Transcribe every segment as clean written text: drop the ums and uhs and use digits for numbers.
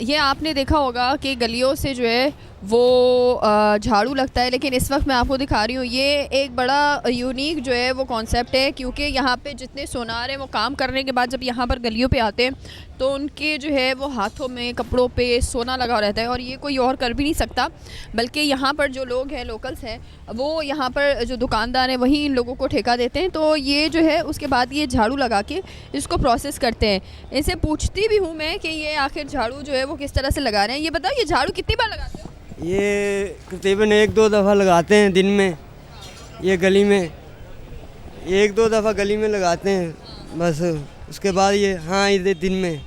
ये आपने देखा होगा कि गलियों से जो है वो झाड़ू लगता है, लेकिन इस वक्त मैं आपको दिखा रही हूँ ये एक बड़ा यूनिक जो है वो कॉन्सेप्ट है, क्योंकि यहाँ पे जितने सोनार हैं वो काम करने के बाद जब यहाँ पर गलियों पे आते हैं तो उनके जो है वो हाथों में कपड़ों पे सोना लगा रहता है, और ये कोई और कर भी नहीं सकता, बल्कि यहाँ पर जो लोग हैं लोकल्स हैं वो यहाँ पर जो दुकानदार हैं वही इन लोगों को ठेका देते हैं। तो ये जो है उसके बाद ये झाड़ू लगा के इसको प्रोसेस करते हैं। इनसे पूछती भी हूँ मैं कि ये आखिर झाड़ू जो है वो किस तरह से लगा रहे हैं। ये बताओ, ये झाड़ू कितनी बार लगाते हो? ये तकरीबन 1-2 दफ़ा लगाते हैं दिन में। ये गली में 1-2 दफ़ा गली में लगाते हैं बस, उसके बाद ये हाँ ये दिन में।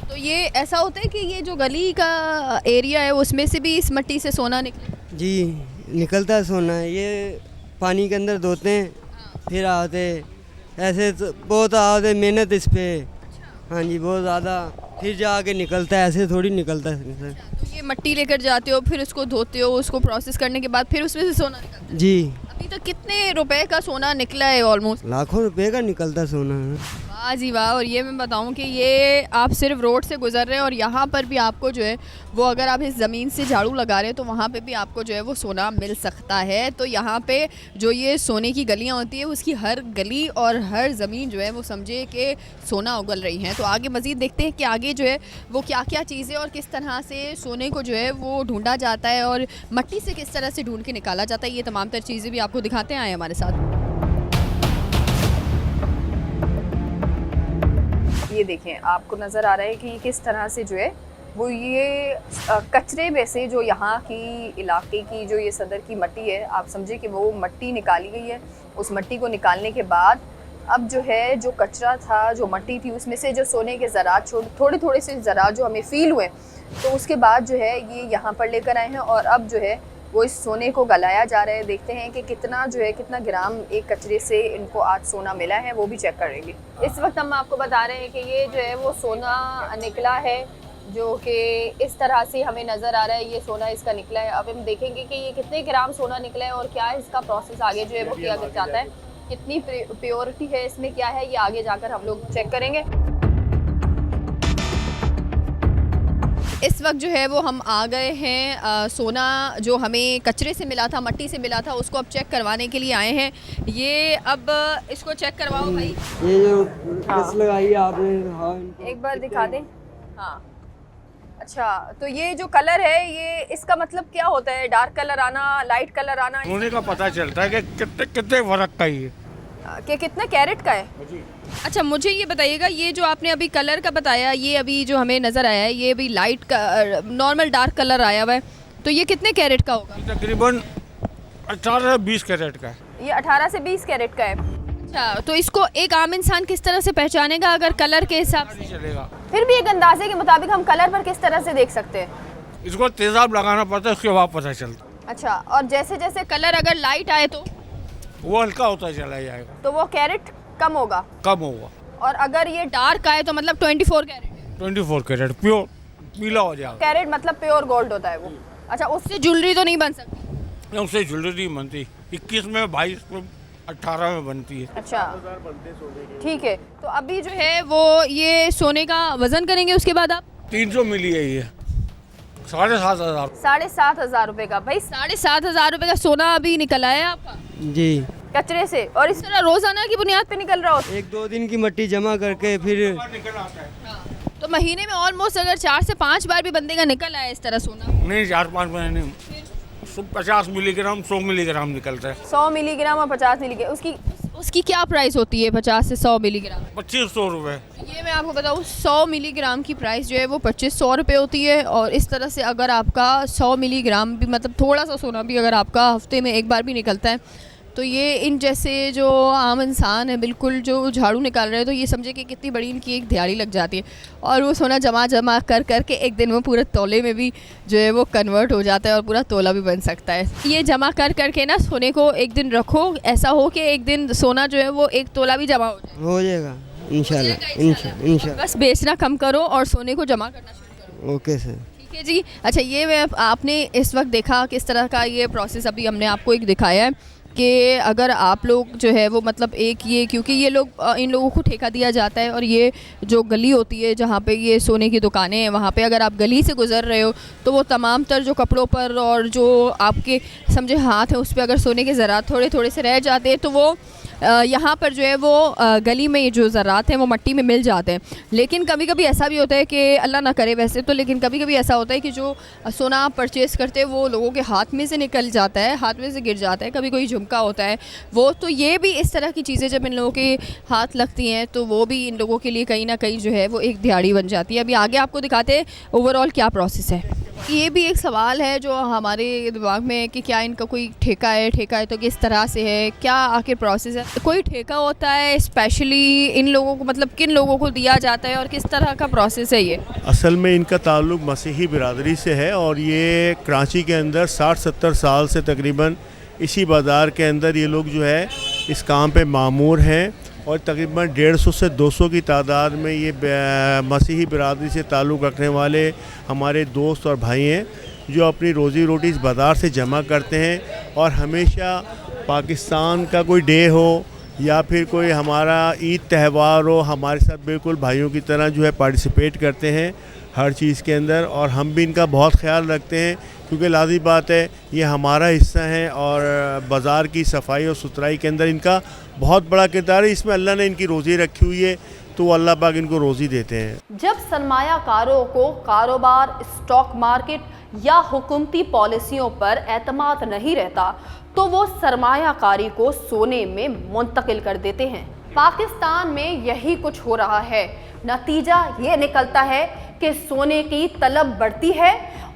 तो ये ऐसा होता है कि ये जो गली का एरिया है उसमें से भी इस मिट्टी से सोना निकले? जी निकलता है सोना। ये पानी के अंदर धोते हैं फिर आते, ऐसे तो बहुत आते मेहनत इस पर। हाँ जी बहुत ज़्यादा, फिर जाके निकलता है, ऐसे थोड़ी निकलता है। तो ये मिट्टी लेकर जाते हो, फिर उसको धोते हो, उसको प्रोसेस करने के बाद फिर उसमें से सोना निकलता है? जी। अभी तक कितने रुपए का सोना निकला है? ऑलमोस्ट लाखों रुपए का निकलता सोना। वाह जी वाह। और ये मैं बताऊं कि ये आप सिर्फ रोड से गुजर रहे हैं और यहाँ पर भी आपको जो है वो अगर आप इस ज़मीन से झाड़ू लगा रहे हैं तो वहाँ पे भी आपको जो है वो सोना मिल सकता है। तो यहाँ पे जो ये सोने की गलियाँ होती है उसकी हर गली और हर ज़मीन जो है वो समझे कि सोना उगल रही हैं। तो आगे मज़ीद देखते हैं कि आगे जो है वो क्या क्या चीज़ें और किस तरह से सोने को जो है वो ढूंढा जाता है और मट्टी से किस तरह से ढूंढ के निकाला जाता है। ये तमाम तर चीज़ें भी आपको दिखाते हैं, आए हमारे साथ। ये देखें, आपको नज़र आ रहा है कि किस तरह से जो है वो ये कचरे में से जो यहाँ की इलाके की जो ये सदर की मिट्टी है, आप समझे कि वो मिट्टी निकाली गई है। उस मिट्टी को निकालने के बाद अब जो है जो कचरा था, जो मिट्टी थी, उसमें से जो सोने के ज़रात थोड़े थोड़े से ज़रात जो हमें फ़ील हुए, तो उसके बाद जो है ये यहाँ पर लेकर आए हैं और अब जो है वो इस सोने को गलाया जा रहा है। देखते हैं कि कितना जो है कितना ग्राम एक कचरे से इनको आज सोना मिला है, वो भी चेक करेंगे। इस वक्त हम आपको बता रहे हैं कि ये जो है वो सोना निकला है, जो कि इस तरह से हमें नज़र आ रहा है। ये सोना इसका निकला है। अब हम देखेंगे कि ये कितने ग्राम सोना निकला है और क्या इसका प्रोसेस आगे जो है वो किया जाता है, कितनी प्योरिटी है इसमें, क्या है, ये आगे जाकर हम लोग चेक करेंगे। इस वक्त जो है वो हम आ गए हैं सोना जो हमें कचरे से मिला था, मिट्टी से मिला था, उसको अब चेक करवाने के लिए आए हैं। ये अब इसको चेक करवाओ भाई। ये जो प्रेस लगाई आपने, हाँ एक बार दिखा दें। हाँ अच्छा, तो ये जो कलर है ये इसका मतलब क्या होता है? डार्क कलर आना, लाइट कलर आना, सोने का पता चलता है कि कितने कितने फर्क का ही है कि कितने कैरेट का है। अच्छा मुझे ये बताइएगा, ये जो आपने अभी कलर का बताया, ये अभी जो हमें नज़र आया है ये अभी लाइट का नॉर्मल डार्क कलर आया हुआ है, तो ये कितने कैरेट का होगा? तकरीबन 18-20 कैरेट का है। ये 18 से 20 कैरेट का है। अच्छा, तो इसको एक आम इंसान किस तरह से पहचानेगा अगर कलर के हिसाब से? चलेगा फिर भी एक अंदाजे के मुताबिक हम कलर पर किस तरह से देख सकते हैं? इसको तेजाब लगाना पड़ता है, उसके बाद पता चलता। अच्छा, और जैसे जैसे कलर अगर लाइट आए तो वो हल्का होता चला जाएगा, तो वो कैरेट कम होगा, कम होगा। और अगर ये डार्क आए तो मतलब 24 कैरेट है। 24 कैरेट प्योर पीला हो जाएगा। कैरेट मतलब प्योर गोल्ड होता है वो। अच्छा, उससे ज्वेलरी तो नहीं बन सकती? उससे ज्वेलरी बनती 21 में, 22 में, 18 में बनती है। अच्छा ठीक है, तो अभी जो है वो ये सोने का वजन करेंगे, उसके बाद आप 300 मिली है ये 7,500। 7,500 रुपये का। भाई 7,500 रुपये का सोना अभी निकला है आपका जी कचरे से, और इस तरह रोजाना की बुनियाद पे निकल रहा होता है? 1-2 दिन की मिट्टी जमा करके फिर निकल आता है। तो महीने में ऑलमोस्ट अगर 4 से 5 बार भी बंदे का निकल आया इस तरह सोना? नहीं, 4-5 महीने 50 मिलीग्राम 100 मिलीग्राम निकलता है। 100 मिलीग्राम और 50 मिलीग्राम, उसकी क्या प्राइस होती है? 50 से 100 मिलीग्राम 2500 रुपये। ये मैं आपको बताऊँ, 100 मिलीग्राम की प्राइस जो है वो 2500 रुपये होती है। और इस तरह से अगर आपका 100 मिलीग्राम भी मतलब थोड़ा सा सोना भी अगर आपका हफ्ते में एक बार भी निकलता है, तो ये इन जैसे जो आम इंसान है बिल्कुल जो झाड़ू निकाल रहे हैं, तो ये समझे कि कितनी बड़ी इनकी एक दिहाड़ी लग जाती है। और वो सोना जमा कर के एक दिन में पूरे तोले में भी जो है वो कन्वर्ट हो जाता है और पूरा तोला भी बन सकता है। ये जमा कर के ना सोने को एक दिन रखो, ऐसा हो कि एक दिन सोना जो है वो एक तोला भी जमा हो जाएगा इंशाल्लाह। बस बेचना कम करो और सोने को जमा करना शुरू करो। ओके सर, ठीक है जी। अच्छा, ये आपने इस वक्त देखा किस तरह का ये प्रोसेस अभी हमने आपको एक दिखाया है कि अगर आप लोग जो है वो मतलब एक ये, क्योंकि ये लोग इन लोगों को ठेका दिया जाता है और ये जो गली होती है जहाँ पे ये सोने की दुकानें हैं, वहाँ पे अगर आप गली से गुजर रहे हो तो वो तमाम तर जो कपड़ों पर और जो आपके समझे हाथ है उस पर अगर सोने के ज़रात थोड़े थोड़े से रह जाते हैं तो वो यहाँ पर जो है वो गली में ये जो ज़रात हैं वो मिट्टी में मिल जाते हैं। लेकिन कभी कभी ऐसा भी होता है कि अल्लाह ना करे वैसे तो, लेकिन कभी कभी ऐसा होता है कि जो सोना आप परचेज़ करते हैं वो लोगों के हाथ में से निकल जाता है, हाथ में से गिर जाता है। कभी कोई झुमका होता है वो, तो ये भी इस तरह की चीज़ें जब इन लोगों के हाथ लगती हैं तो वो भी इन लोगों के लिए कहीं ना कहीं जो है वो एक दिहाड़ी बन जाती है। अभी आगे आपको दिखाते हैं ओवरऑल क्या प्रोसेस है। ये भी एक सवाल है जो हमारे दिमाग में है कि क्या इनका कोई ठेका है तो किस तरह से है, क्या आखिर प्रोसेस है। कोई ठेका होता है स्पेशली इन लोगों को, मतलब किन लोगों को दिया जाता है और किस तरह का प्रोसेस है ये? असल में इनका ताल्लुक़ मसीही बिरादरी से है और ये कराची के अंदर 60-70 साल से तकरीबन इसी बाज़ार के अंदर ये लोग जो है इस काम पे मामूर हैं और तकरीबन 150 से 200 की तादाद में ये मसीही बिरादरी से ताल्लुक़ रखने वाले हमारे दोस्त और भाई हैं जो अपनी रोज़ी रोटी इस बाज़ार से जमा करते हैं। और हमेशा पाकिस्तान का कोई डे हो या फिर कोई हमारा ईद त्यौहार हो, हमारे साथ बिल्कुल भाइयों की तरह जो है पार्टिसिपेट करते हैं हर चीज़ के अंदर। और हम भी इनका बहुत ख्याल रखते हैं क्योंकि लाज़मी बात है ये हमारा हिस्सा है और बाज़ार की सफाई और सुथराई के अंदर इनका बहुत बड़ा किरदार है। इसमें अल्लाह ने इनकी रोज़ी रखी हुई है तो अल्लाह पाक इनको रोज़ी देते हैं। जब सरमायाकारों को कारोबार, स्टॉक मार्केट या हुकूमती पॉलिसियों पर एतमाद नहीं रहता तो वो सरमायाकारी को सोने में मुंतकिल कर देते हैं। पाकिस्तान में यही कुछ हो रहा है। नतीजा ये निकलता है कि सोने की तलब बढ़ती है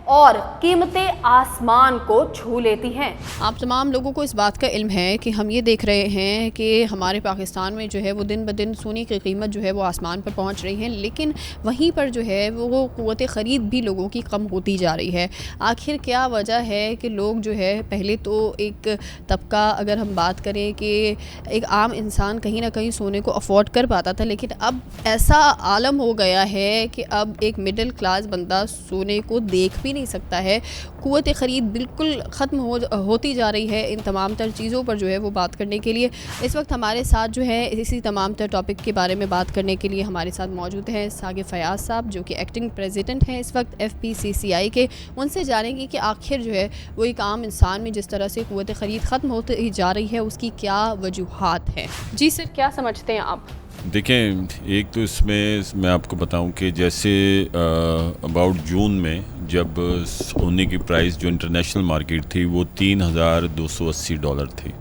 और कीमतें आसमान को छू लेती हैं। आप तमाम लोगों को इस बात का इल्म है कि हम ये देख रहे हैं कि हमारे पाकिस्तान में जो है वो दिन ब दिन सोने की कीमत जो है वो आसमान पर पहुंच रही है, लेकिन वहीं पर जो है वो क़ुव्वत ख़रीद भी लोगों की कम होती जा रही है। आखिर क्या वजह है कि लोग जो है, पहले तो एक तबका अगर हम बात करें कि एक आम इंसान कहीं ना कहीं सोने को अफोर्ड कर पाता था, लेकिन अब ऐसा आलम हो गया है कि अब एक मिडिल क्लास बंदा सोने को देख भी नहीं सकता है। क़ुव्वत ख़रीद बिल्कुल ख़त्म होती जा रही है। इन तमाम तर चीज़ों पर जो है वो बात करने के लिए इस वक्त हमारे साथ जो है इसी तमाम तर टॉपिक के बारे में बात करने के लिए हमारे साथ मौजूद हैं सागिर फयाज साहब, जो कि एक्टिंग प्रेसिडेंट हैं इस वक्त FPCCI के। उनसे जानेंगे कि आखिर जो है वो एक आम इंसान में जिस तरह से क़ुव्वत ख़रीद ख़त्म होती जा रही है उसकी क्या वजूहात हैं। जी सर, क्या समझते हैं आप? देखें, एक तो इसमें मैं आपको बताऊं कि जैसे अबाउट जून में जब सोने की प्राइस जो इंटरनेशनल मार्केट थी वो $3,280 थी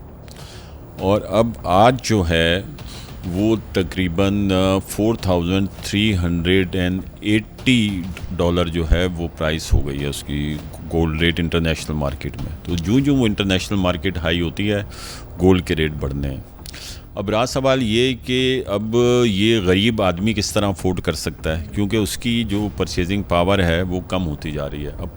और अब आज जो है वो तकरीबन $4,380 जो है वो प्राइस हो गई है उसकी गोल्ड रेट इंटरनेशनल मार्केट में। तो जो वो इंटरनेशनल मार्केट हाई होती है गोल्ड के रेट बढ़ने हैं। अब राज सवाल ये कि अब ये गरीब आदमी किस तरह अफोर्ड कर सकता है, क्योंकि उसकी जो परचेजिंग पावर है वो कम होती जा रही है। अब